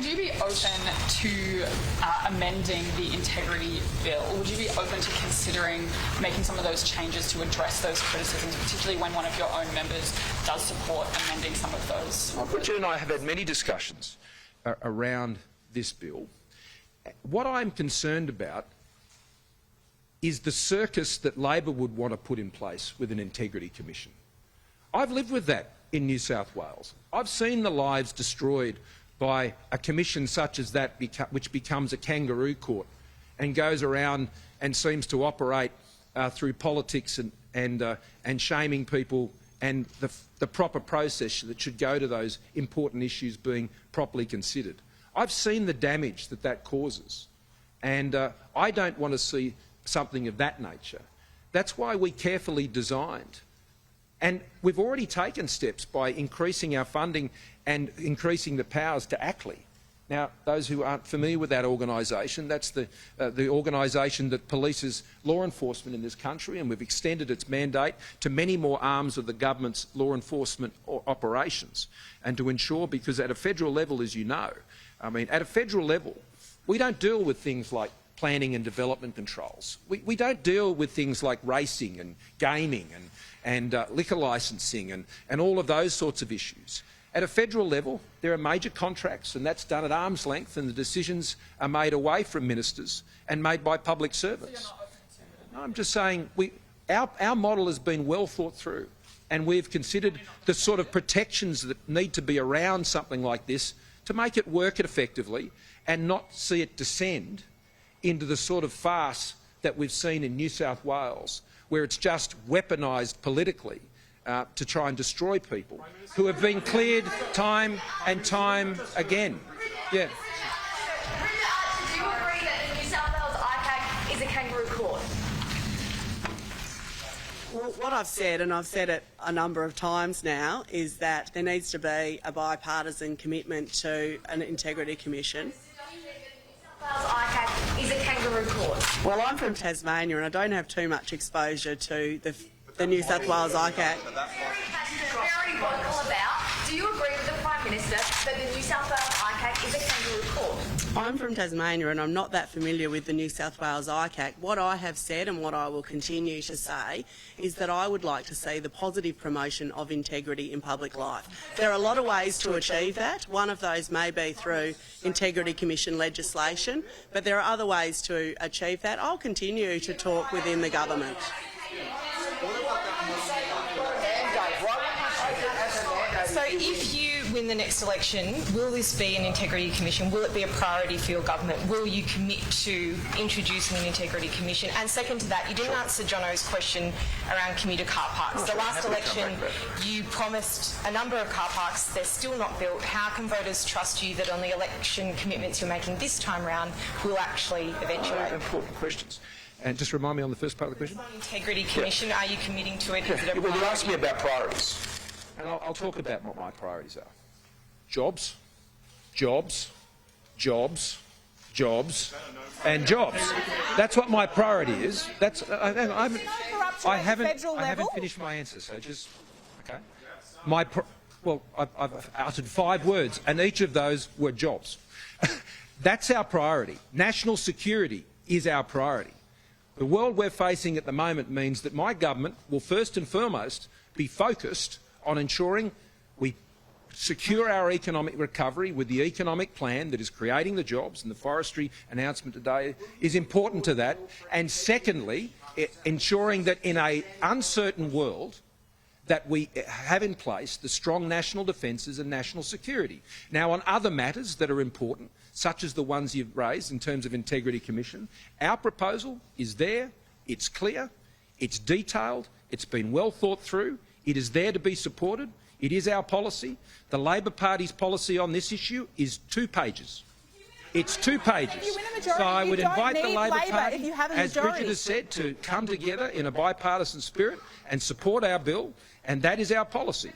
would you be open to amending the integrity bill? Would you be open to considering making some of those changes to address those criticisms, particularly when one of your own members does support amending some of those? Richard and I have had many discussions around this bill. What I'm concerned about is the circus that Labor would want to put in place with an integrity commission. I've lived with that in New South Wales. I've seen the lives destroyed by a commission such as that, which becomes a kangaroo court and goes around and seems to operate through politics and shaming people, and the proper process that should go to those important issues being properly considered. I've seen the damage that that causes, and I don't want to see something of that nature. That's why we carefully designed, and we've already taken steps by increasing our funding and increasing the powers to ACLI. Now, those who aren't familiar with that organisation, that's the organisation that polices law enforcement in this country, and we've extended its mandate to many more arms of the government's law enforcement operations. And to ensure, because at a federal level, as you know, at a federal level, we don't deal with things like planning and development controls. We don't deal with things like racing and gaming and liquor licensing and all of those sorts of issues. At a federal level, there are major contracts, and that's done at arm's length, and the decisions are made away from ministers and made by public servants. So I'm just saying our model has been well thought through, and we've considered the sort of protections that need to be around something like this to make it work effectively and not see it descend into the sort of farce that we've seen in New South Wales, where it's just weaponised politically to try and destroy people who have been cleared time and time again. Yeah. Do you agree that the New South Wales ICAC is a kangaroo court? Well, what I've said, and I've said it a number of times now, is that there needs to be a bipartisan commitment to an integrity commission. ICAC is a kangaroo court. Well, I'm from Tasmania and I don't have too much exposure to the New South Wales ICAC. Very vocal about. Do you agree with the Prime Minister that the New South Wales ICAC is a kangaroo court? I'm from Tasmania and I'm not that familiar with the New South Wales ICAC. What I have said and what I will continue to say is that I would like to see the positive promotion of integrity in public life. There are a lot of ways to achieve that. One of those may be through Integrity Commission legislation, but there are other ways to achieve that. I'll continue to talk within the government. So if you win the next election, will this be an integrity commission? Will it be a priority for your government? Will you commit to introducing an integrity commission? And second to that, you didn't answer Jono's question around commuter car parks. The last election, you promised a number of car parks. They're still not built. How can voters trust you that on the election commitments you're making this time round will actually eventuate? Important questions. And just remind me on the first part of the question. Integrity Commission, are you committing to it? Yeah. Well, you asked me about priorities, and I'll talk about what my priorities are. Jobs, jobs, jobs, jobs, and jobs. That's what my priority is. That's I haven't finished my answer. So just okay. I've uttered 5 words, and each of those were jobs. That's our priority. National security is our priority. The world we're facing at the moment means that my government will first and foremost be focused on ensuring we secure our economic recovery with the economic plan that is creating the jobs, and the forestry announcement today is important to that. And secondly, ensuring that in an uncertain world that we have in place the strong national defences and national security. Now, on other matters that are important, such as the ones you've raised in terms of Integrity Commission, our proposal is there, it's clear, it's detailed, it's been well thought through, it is there to be supported, it is our policy. The Labor Party's policy on this issue is 2 pages. It's 2 pages. So I would invite the Labor Party, as Bridget has said, to come together in a bipartisan spirit and support our bill, and that is our policy.